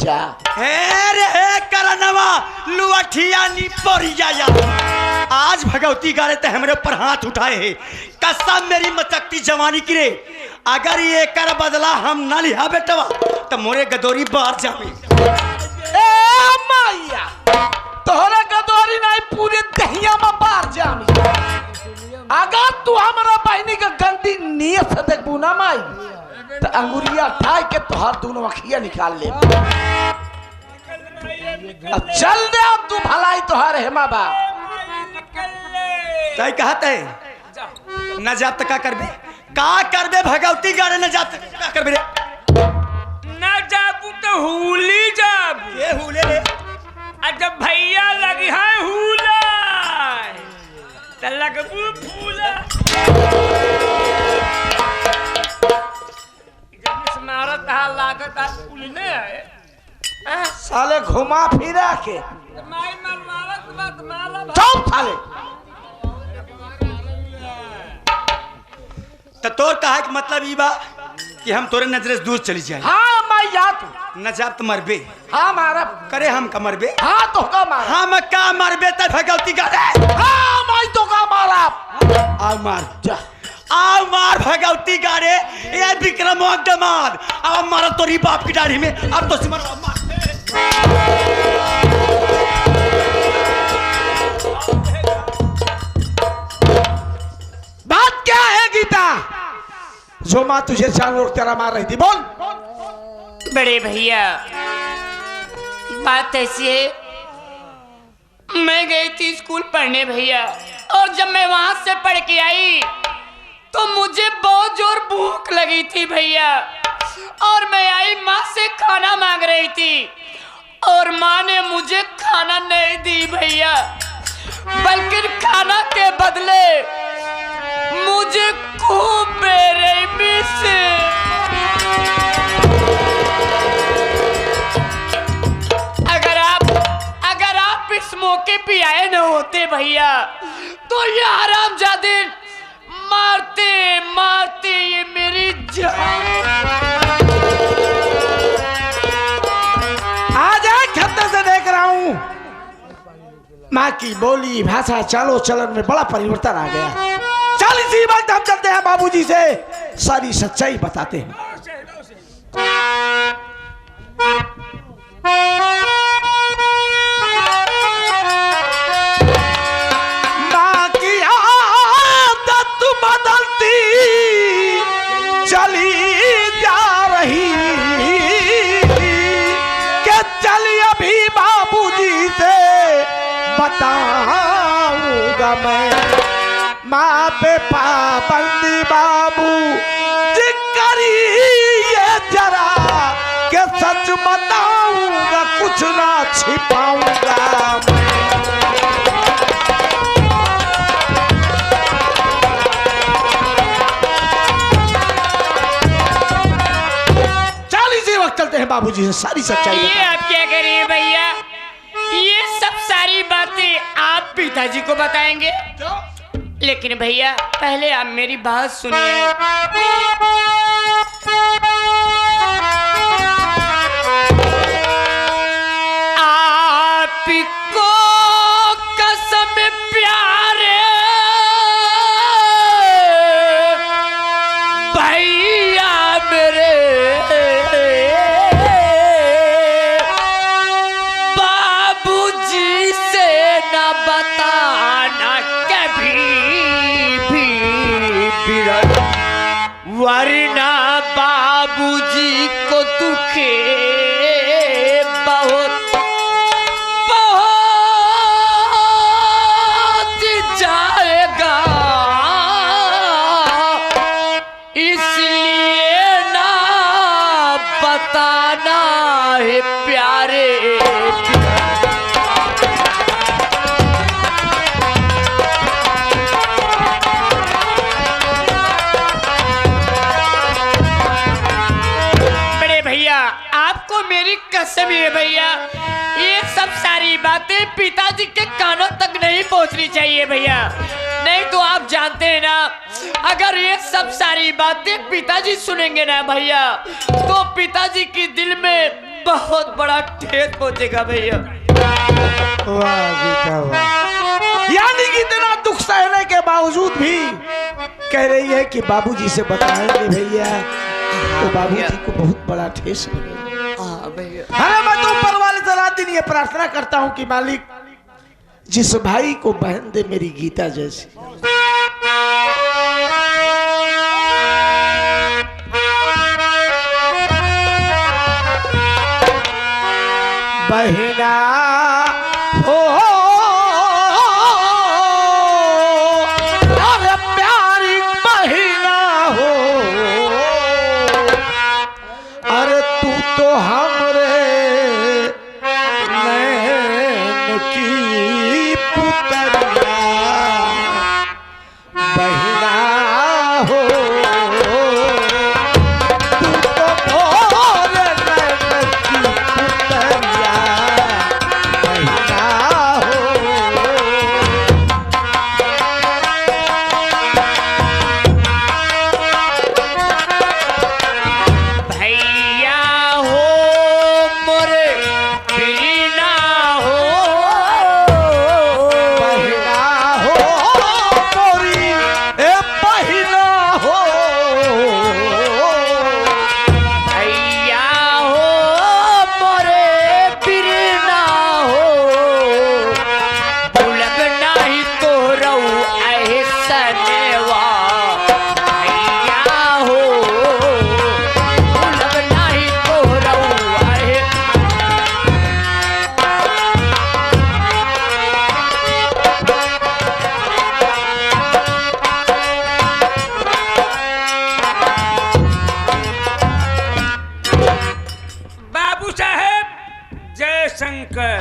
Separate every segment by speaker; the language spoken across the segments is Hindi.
Speaker 1: जा
Speaker 2: रे करनवा लुअठिया नी परिया या आज भगवती गारे ते हमरे पर हाथ उठाए है कसम मेरी मचकती जवानी की रे अगर ये कर बदला हम न लिया बेटवा तो मोरे गदोरी बाहर जावे
Speaker 1: ए माया तोहरे गदोरी नहीं पूरे दहिया में बाहर जामी अगर तू हमारा बहनी का गंदी नीयत से देखबू ना माई तो अंगुरिया ठाई के तोहर दोनों अखियां निकाल ले चल दे अब तू भलाई तोहर हेमा बा
Speaker 2: तय कहते है न जात का करबे भगवती गारे न जात का करबे रे
Speaker 3: न जाबू तो हुली जाबू
Speaker 2: ये हुले रे
Speaker 3: जब भैया लगी है हुला तो लगबू फूला जब मारा तहा लागत आ फूलने है
Speaker 1: साले घुमा फिरा के
Speaker 3: माई मरवावत मत माला
Speaker 1: चुप साले
Speaker 2: तो तोर कहा कि मतलब ई बा कि हम तोरे नजरे से दूर चली जाए
Speaker 1: हाँ मैं याद
Speaker 2: न जात मरबे
Speaker 1: हाँ मारा
Speaker 2: करे हम का मरबे
Speaker 1: हाँ तो का मारा
Speaker 2: हम का मरबे त भगवती गारे
Speaker 1: हाँ मैं तो का मारा
Speaker 2: आ मार जा आ मार भगवती गारे ये विक्रम दमाद अब मारा तोरी बाप की दाढ़ी में अब तो सिमर मार
Speaker 1: बात क्या है गीता जो माँ तुझे चार लोग तेरा मार रही थी बोल
Speaker 3: बड़े भैया बात ऐसी है मैं गई थी स्कूल पढ़ने भैया और जब मैं वहां से पढ़ के आई तो मुझे बहुत जोर भूख लगी थी भैया और मैं आई माँ से खाना मांग रही थी और माँ ने मुझे खाना नहीं दी भैया बल्कि खाना के बदले मुझे खूब बेरहमी से अगर आप इस मौके पे आए न होते भैया तो ये हरामजादे मारते मारते ये मेरी जान
Speaker 1: आज खत्ते से देख रहा हूँ माँ की बोली भाषा चालो चलन में बड़ा परिवर्तन आ गया। चल इसी बात हम चलते हैं बाबूजी से सारी सच्चाई बताते हैं। माँ की आदत बदलती चली जा रही कि चलिए अभी बाबूजी से बताऊंगा मैं माँ पे पाबंदी बाबू करिए जरा के सच बताऊंगा कुछ ना छिपाऊंगा चलते हैं बाबूजी से सारी सच्चाई
Speaker 3: ये आप क्या करिए भैया ये सब सारी बातें आप पिताजी को बताएंगे लेकिन भैया पहले आप मेरी बात सुनिए आपको कसम प्यारे भैया मेरे वरना बाबूजी को दुखे बहुत जाएगा इसलिए ना बताना है प्यारे कसम है भैया ये सब सारी बातें पिताजी के कानों तक नहीं पहुंचनी चाहिए भैया नहीं तो आप जानते हैं ना अगर ये सब सारी बातें पिताजी सुनेंगे ना भैया तो पिताजी के दिल में बहुत बड़ा ठेस पहुंचेगा भैया।
Speaker 4: वाह गीता वाह।
Speaker 1: यानी कि इतना दुख सहने के बावजूद भी कह रही है कि बाबूजी से बताएंगे भैया, तो बाबूजी को बहुत बड़ा ठेस लगेगा।
Speaker 3: हाँ भैया।
Speaker 1: अरे मैं तो ऊपर वाले से रात दिन ये प्रार्थना करता हूँ कि मालिक जिस भाई को बहन दे मेरी गीता जैसी, बहिना हो अरे प्यारी बहिना हो, अरे तू तो हमरे नैन की पुतरिया, बहिना हो तू तो मोरे नैन की पुतरिया, बहिना हो।
Speaker 3: भैया हो मोरे बिना हो,
Speaker 1: बहिना हो मोरी ए बहिना हो,
Speaker 3: भैया हो मोरे बिना हो, भूलब नहीं तो रहू ऐसनवा, भैया हो भूलब नहीं तो रहू ऐ
Speaker 5: बाबू साहेब जय शंकर।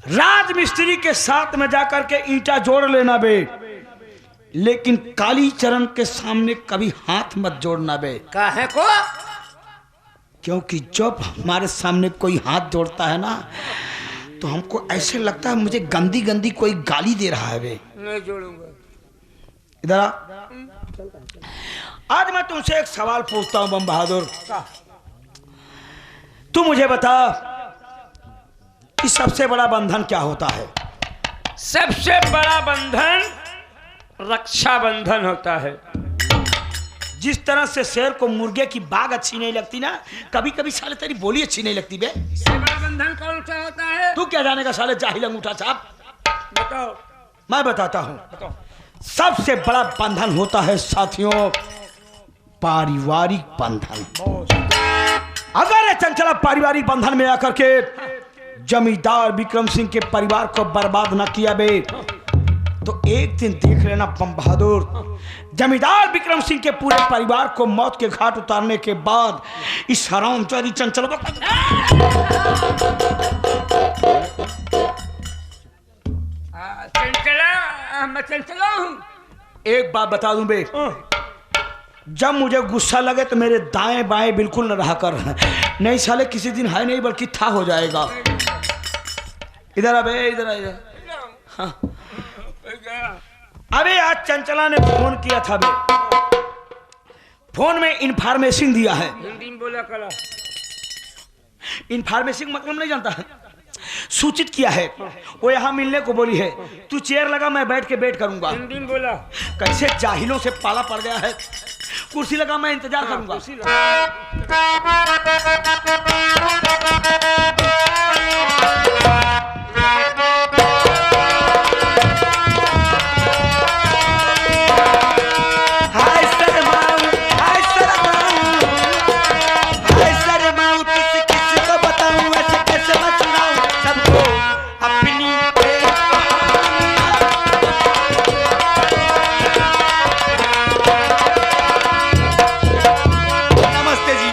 Speaker 2: राजमिस्त्री के साथ में जाकर के ईंटा जोड़ लेना बे, लेकिन काली चरण के सामने कभी हाथ मत जोड़ना बे।
Speaker 5: काहे को?
Speaker 2: क्योंकि जब हमारे सामने कोई हाथ जोड़ता है ना, तो हमको ऐसे लगता है मुझे गंदी गंदी कोई गाली दे रहा है बे।
Speaker 5: नहीं जोड़ूंगा।
Speaker 2: इधर आ। आज मैं तुमसे एक सवाल पूछता हूं बम बहादुर, तू मुझे बता कि सबसे बड़ा बंधन क्या होता है?
Speaker 5: सबसे बड़ा बंधन रक्षा बंधन होता है।
Speaker 2: जिस तरह से शेर को मुर्गे की बाग अच्छी नहीं लगती ना, कभी कभी साले तेरी बोली अच्छी नहीं लगती बे।
Speaker 5: सबसे बड़ा बंधन कौन सा होता है?
Speaker 2: तू क्या जानेगा साले जाहिल अंगूठा छाप।
Speaker 5: बताओ।
Speaker 2: मैं बताता हूं। सबसे बड़ा बंधन होता है साथियों पारिवारिक बंधन। अगर ये चंचला पारिवारिक बंधन में आकर के जमींदार विक्रम सिंह के परिवार को बर्बाद न किया बे, तो एक दिन देख लेना बम बहादुर, जमींदार विक्रम सिंह के पूरे परिवार को मौत के घाट उतारने के बाद इस हरामजादी चंचल को
Speaker 5: चंचला, मैं चंचला हूँ।
Speaker 2: एक बात बता दूं बे, जब मुझे गुस्सा लगे तो मेरे दाएं बाएं बिल्कुल न रहा कर, नहीं साले किसी दिन है नहीं बल्कि था हो जाएगा। इधर आ बे, इधर आ इधर। हाँ। अबे आज चंचला ने फोन किया था बे, फोन में इंफॉर्मेशन दिया है।
Speaker 5: हिंदी में बोला कला।
Speaker 2: इंफॉर्मेशन मतलब नहीं जानता है, सूचित किया है। वो यहाँ मिलने को बोली है, तू चेयर लगा मैं बैठ के वेट करूंगा।
Speaker 5: हिंदी में बोला।
Speaker 2: कैसे जाहिलों से पाला पड़ गया है। कुर्सी लगा मैं इंतजार करूंगा।
Speaker 5: कुर्सी लगा।
Speaker 2: हाय शर्माऊं, हाय शर्माऊं, हाय शर्माऊं, किसी को बताऊं, ऐसे कैसे मैं सुनाऊं सबको अपनी नमस्ते जी।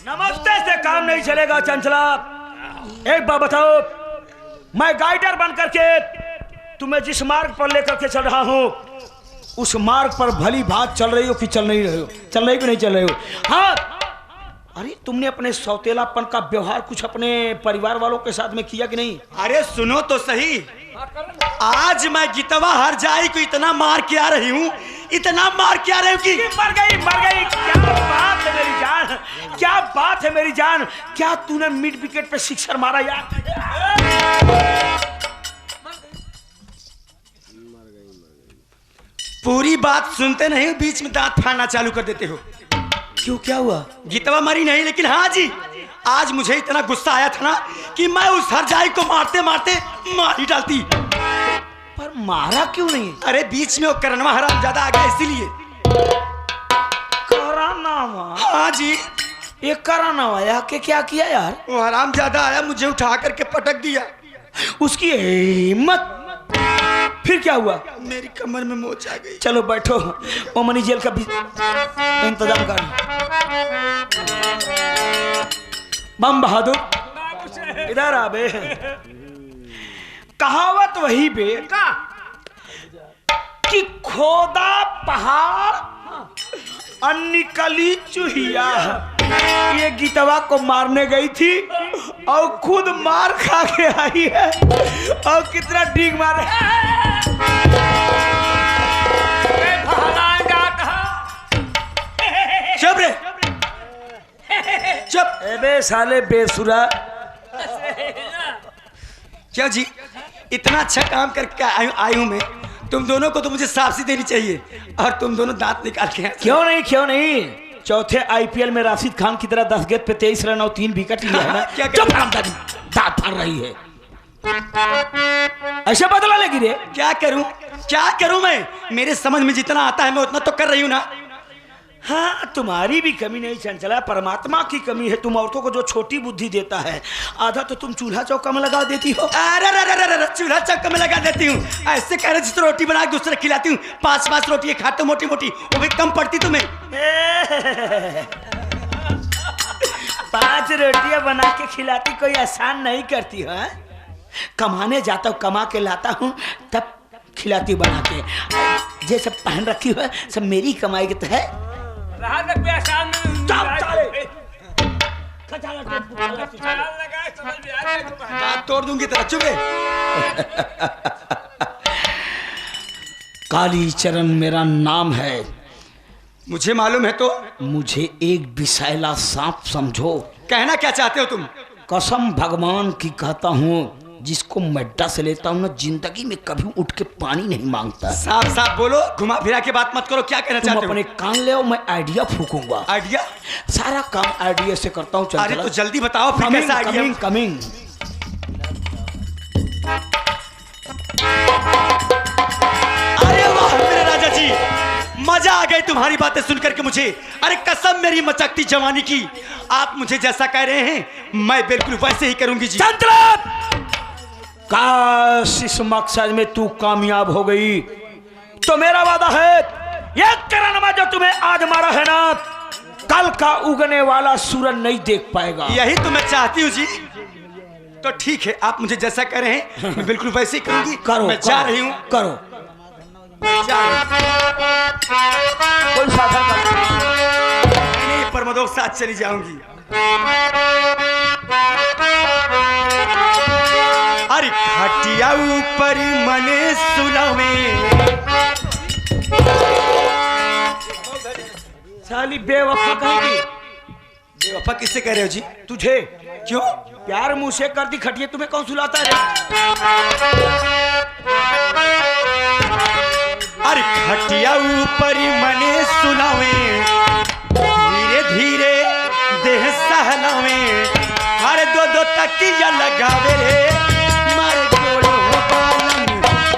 Speaker 2: नमस्ते से काम नहीं चलेगा चंचला। एक बात बताओ, मैं गाइडर बन करके तुम्हें जिस मार्ग पर लेकर के चल रहा हूं, उस मार्ग पर भली बात चल रही हो कि चल नहीं रही हो, चल रही भी नहीं चल रही हो? हाँ। अरे तुमने अपने सौतेलापन का व्यवहार कुछ अपने परिवार वालों के साथ में किया कि नहीं?
Speaker 4: अरे सुनो तो सही, आज मैं गीतवा हर जाई को इतना मार के आ रही हूँ
Speaker 2: इतना मार क्या रहे हो कि
Speaker 5: मर गई क्या बात है मेरी जान, क्या बात है मेरी जान, क्या तूने मिड विकेट पे सिक्सर मारा यार।
Speaker 2: पूरी बात सुनते नहीं हो, बीच में दांत फाड़ना चालू कर देते हो। क्यों, क्या हुआ? गीतवा मरी नहीं, लेकिन हाँ जी, आज मुझे इतना गुस्सा आया था ना कि मैं उस हरजाई को मारते मारते मार ही डालती।
Speaker 5: पर मारा क्यों नहीं?
Speaker 2: अरे बीच में वो करनवा हरामजादा आ गया इसीलिए।
Speaker 5: करानावा?
Speaker 2: हाँ जी,
Speaker 5: ये करानावा या के क्या किया यार?
Speaker 2: वो हरामजादा आया, मुझे उठा करके पटक दिया।
Speaker 5: उसकी हिम्मत। फिर क्या हुआ?
Speaker 2: मेरी कमर में मोच आ गई।
Speaker 5: चलो बैठो, ओमनी जेल का इंतजाम कर। बम बहादुर इधर आ बे। कहावत वही बे कि खोदा पहाड़ और निकली चूहिया। ये गीतवा को मारने गई थी और खुद मार खा के आई है, और कितना डीग मारे।
Speaker 2: चुप रे, चुप।
Speaker 5: अबे साले बेसुरा।
Speaker 2: क्यों जी, इतना अच्छा काम करके आई हूं मैं। तुम दोनों को तो मुझे शाबाशी देनी चाहिए, और तुम दोनों दांत निकाल के।
Speaker 5: क्यों नहीं, चौथे आईपीएल में राशिद खान की तरह 10 गेंद पे 23 रन और 3 विकेट लिया है ना।
Speaker 2: क्या
Speaker 5: चुप रामदानी, दांत फाड़ रही है। ऐसे बदला लेगी रे?
Speaker 2: क्या करूं मैं? मेरे समझ में जितना आता है मैं उतना तो कर रही हूं ना।
Speaker 5: हाँ, तुम्हारी भी कमी नहीं चंचला, परमात्मा की कमी है। तुम औरतों को जो छोटी बुद्धि देता है, आधा तो तुम चूल्हा चौका में लगा देती हो।
Speaker 2: अरे चूल्हा चौका में लगा देती हूँ। ऐसे कह रहे जिस रोटी बना के दूसरे खिलाती हूँ। 5 रोटी खाते मोटी मोटी, वो भी कम पड़ती तुम्हें।
Speaker 5: 5 रोटियां बना के खिलाती कोई आसान नहीं करती हो। कमाने जाता हूँ, कमा के लाता हूँ, तब खिलाती बना के। जे सब पहन रखी हो सब मेरी कमाई के तो है।
Speaker 2: बात तोड़ दूंगी तेरा। चुप है।
Speaker 5: काली चरण मेरा नाम है।
Speaker 2: मुझे मालूम है तो?
Speaker 5: मुझे एक विषैला सांप समझो।
Speaker 2: कहना क्या चाहते हो तुम?
Speaker 5: कसम भगवान की कहता हूँ, जिसको मड्डा से लेता हूँ ना, जिंदगी में कभी उठ के पानी नहीं मांगता।
Speaker 2: साफ बोलो, घुमा फिरा के बात मत करो। क्या कहना चाहते हो?
Speaker 5: तुम अपने कान ले आओ, मैं आइडिया फूकूंगा।
Speaker 2: आइडिया?
Speaker 5: सारा काम आइडिया से करता हूँ।
Speaker 2: अरे तो जल्दी बताओ फिर कैसा आइडिया?
Speaker 5: कमिंग।
Speaker 2: अरे वाह मेरे राजा जी, मजा आ गई तुम्हारी बातें सुनकर के मुझे। अरे कसम मेरी मचकती जवानी की, आप मुझे जैसा कह रहे हैं मैं बिल्कुल वैसे ही करूंगी जी।
Speaker 5: काश इस मकसद में तू कामयाब हो गई तो मेरा वादा है, ये करानामा जो तुम्हें आज मारा है ना, कल का उगने वाला सूरज नहीं देख पाएगा।
Speaker 2: यही तो मैं चाहती हूँ जी। तो ठीक है, आप मुझे जैसा कह रहे हैं मैं बिल्कुल वैसे ही करूंगी।
Speaker 5: करो,
Speaker 2: मैं जा रही हूँ।
Speaker 5: करो। कोई साधन
Speaker 2: नहीं, परमदों के साथ चली जाऊंगी। अरे खटिया ऊपर मने सुलावे।
Speaker 5: साली बेवफा कहेगी।
Speaker 2: बेवफा किससे कह रहे हो जी?
Speaker 5: तुझे।
Speaker 2: क्यों?
Speaker 5: प्यार मुंह से कर दी खटिया, तुम्हें कौन सुलाता है?
Speaker 2: अरे खटिया ऊपर मने सुलावे, धीरे धीरे देह सहलावे। हर दो तकिया लगावे रे, मारे गोड़ो बालम।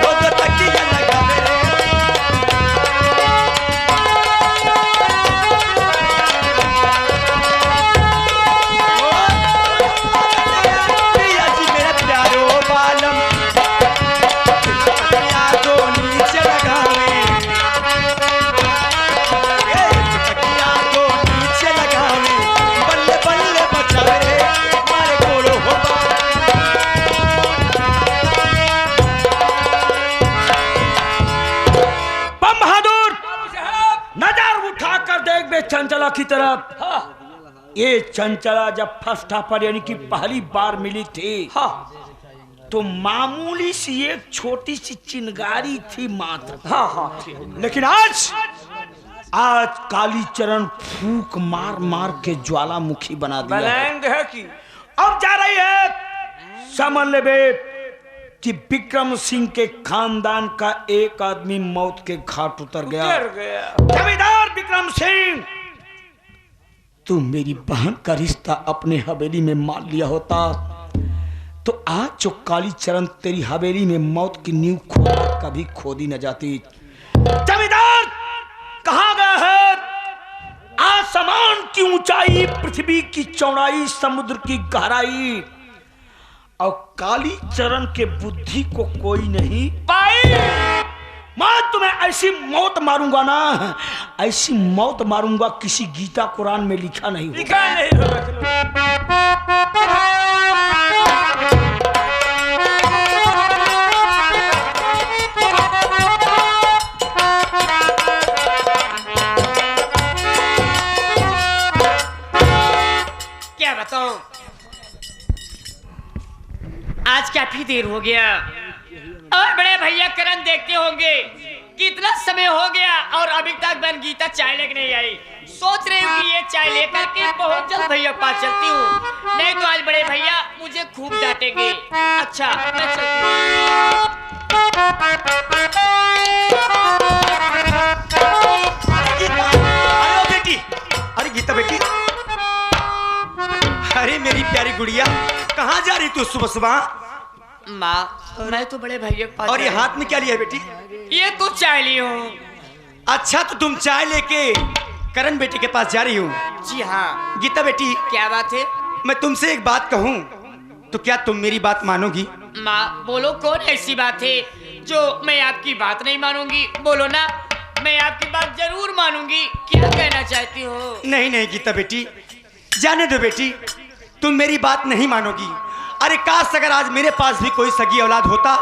Speaker 2: दो तकिया लगावे रे। प्रिया जी मेरा प्यारो बालम, तकिया दो नीचे लगावे। तकिया दो नीचे लगावे, बल्ले बल्ले बचावे रे, मारे गोड़ो हो
Speaker 5: बम बहादुर, नजर उठा कर देख बे चंचला की तरफ। ये चंचला जब फर्स्ट पर यानी कि पहली बार मिली थी, तो मामूली सी एक छोटी सी चिंगारी थी मात्र। हाँ हाँ, लेकिन आज काली चरण फूक मार मार के ज्वालामुखी बना दिया है कि अब जा रही है समझ ले बे कि विक्रम सिंह के खानदान का एक आदमी मौत के घाट उतर गया। जमींदार विक्रम सिंह, तू मेरी बहन का रिश्ता अपने हवेली में मान लिया होता तो आज जो काली चरण तेरी हवेली में मौत की नींव खोदा कभी खोदी न जाती। जमींदार कहाँ गया है? आसमान की ऊंचाई, पृथ्वी की चौड़ाई, समुद्र की गहराई और काली चरण के बुद्धि को कोई नहीं पाई। मैं तुम्हें ऐसी मौत मारूंगा ना, ऐसी मौत मारूंगा किसी गीता कुरान में लिखा नहीं
Speaker 3: क्या बताऊं, आज काफी देर हो गया और बड़े भैया करण देखते होंगे कितना समय हो गया और अभी तक बन गीता चाय लेके नहीं आई। सोच रही हूँ कि ये चाय लेकर के बहुत जल्द भैया पास चलती हूँ, नहीं तो आज बड़े भैया मुझे खूब डांटेंगे। अच्छा मैं चलती हूँ।
Speaker 2: अरे बेटी, अरे गीता बेटी, अरे मेरी प्यारी गुड़िया, कहाँ जा रही तू सुबह सुबह?
Speaker 3: माँ, मैं तो बड़े भैया के पास
Speaker 2: और ये
Speaker 3: जा रही
Speaker 2: हाथ में क्या लिया है बेटी?
Speaker 3: हूँ। ये तो चाय ली हूँ।
Speaker 2: अच्छा, तो तुम चाय लेके करण बेटी के पास जा रही हो?
Speaker 3: जी हाँ।
Speaker 2: गीता बेटी,
Speaker 3: क्या बात है?
Speaker 2: मैं तुमसे एक बात कहूँ तो क्या तुम मेरी बात मानोगी?
Speaker 3: माँ बोलो, कौन ऐसी बात है जो मैं आपकी बात नहीं मानूंगी? बोलो ना, मैं आपकी बात जरूर मानूंगी। क्या कहना चाहती हो?
Speaker 2: नहीं नहीं गीता बेटी, जाने दो बेटी, तुम मेरी बात नहीं मानोगी। अरे काश अगर आज मेरे पास भी कोई सगी औलाद होता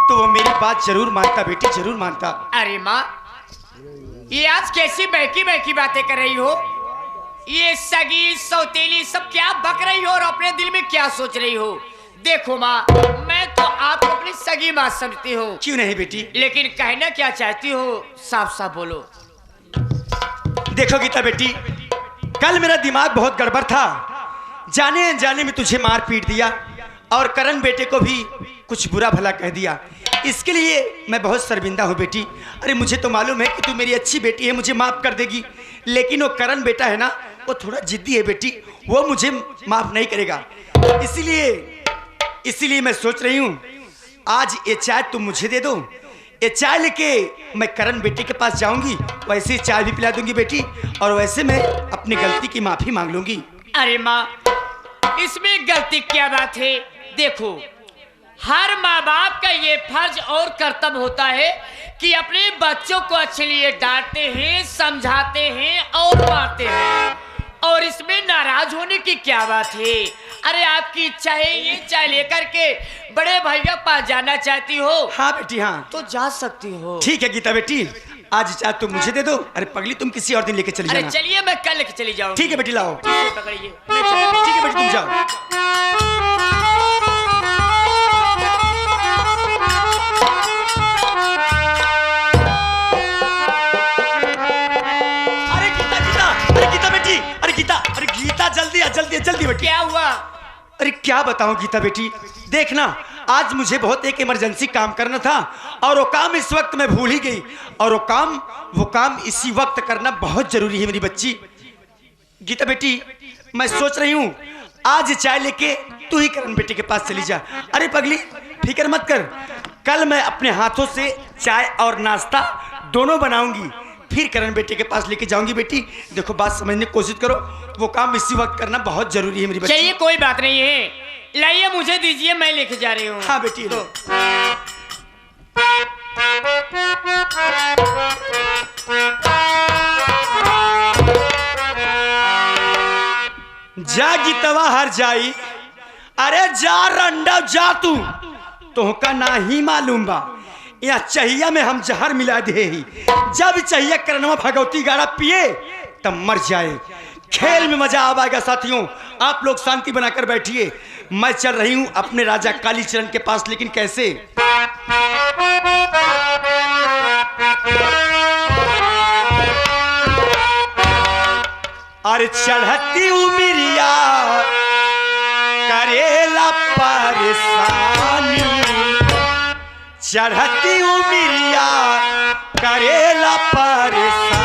Speaker 2: तो वो मेरी बात जरूर मानता बेटी, जरूर मानता।
Speaker 3: अरे माँ, ये आज कैसी बहकी बहकी बातें कर रही हो? ये सगी सौतेली सब क्या बक रही हो और अपने दिल में क्या सोच रही हो? देखो माँ, मैं तो आपको अपनी सगी माँ समझती हूँ।
Speaker 2: क्यों नहीं बेटी?
Speaker 3: लेकिन कहना क्या चाहती हो साफ साफ बोलो।
Speaker 2: देखो गीता बेटी, कल मेरा दिमाग बहुत गड़बड़ था, जाने अनजाने में तुझे मार पीट दिया और करण बेटे को भी कुछ बुरा भला कह दिया। इसके लिए मैं बहुत शर्मिंदा हूँ बेटी। अरे मुझे तो मालूम है कि तू मेरी अच्छी बेटी है, मुझे माफ कर देगी, लेकिन वो करण बेटा है ना, वो थोड़ा जिद्दी है बेटी, वो मुझे माफ नहीं करेगा। इसीलिए मैं सोच रही हूँ आज ये चाय तुम मुझे दे दो, ये चाय लेके मैं करण बेटे के पास जाऊंगी, वैसे चाय भी पिला दूंगी बेटी, और वैसे मैं अपनी गलती की माफी मांग लूंगी।
Speaker 3: अरे माँ, इसमें गलती क्या बात है? देखो, हर माँ बाप का ये फर्ज और कर्तव्य होता है कि अपने बच्चों को अच्छे लिए डांटते हैं, समझाते हैं और मारते हैं, और इसमें नाराज होने की क्या बात है? अरे आपकी इच्छा है ये चाय लेकर के बड़े भैया पास जाना चाहती हो?
Speaker 2: हाँ बेटी हाँ,
Speaker 3: तो जा सकती हो।
Speaker 2: ठीक है गीता बेटी, आज चाय तुम मुझे दे दो। अरे पगली, तुम किसी और दिन लेके चली
Speaker 3: अरे
Speaker 2: जाना।
Speaker 3: चलिए, मैं कल लेके चली जाऊंगी।
Speaker 2: ठीक है बेटी, लाओ।
Speaker 3: पकड़िए, मैं चलती
Speaker 2: ठीक है बेटी, तुम जाओ। अरे गीता गीता, अरे गीता बेटी, अरे गीता, अरे गीता जल्दी आ, जल्दी जल्दी बेटी।
Speaker 3: क्या हुआ?
Speaker 2: अरे क्या बताऊं गीता बेटी, देखना आज मुझे बहुत एक इमरजेंसी काम करना था और वो काम इस वक्त मैं भूल ही गई, और वो काम इसी वक्त करना बहुत जरूरी है मेरी बच्ची। गीता बेटी, मैं सोच रही हूँ आज चाय लेके तू ही करण बेटी के पास चली जा। अरे पगली, फिक्र मत कर, कल मैं अपने हाथों से चाय और नाश्ता दोनों बनाऊंगी, फिर करण बेटे के पास लेके जाऊंगी। बेटी देखो, बात समझने की कोशिश करो, वो काम इसी वक्त करना बहुत जरूरी है मेरी बच्ची।
Speaker 3: चलिए, कोई बात नहीं है, लाइए मुझे दीजिए, मैं लेके जा रही हूँ।
Speaker 2: हाँ बेटी, लो। जा गीतवा हर जाई, अरे जा रंडा जा, तू तोहका ना ही मालूम बा, यहाँ चहिया में हम जहर मिला दे ही, जब चहिया करनवा भगवती गाड़ा पिए तब मर जाए। खेल में मजा आएगा साथियों, आप लोग शांति बनाकर बैठिए, मैं चल रही हूं अपने राजा कालीचरण के पास, लेकिन कैसे? अरे चढ़ती उमिरिया करेला परेशानी, चढ़ती उमिरिया करेला परेशानी।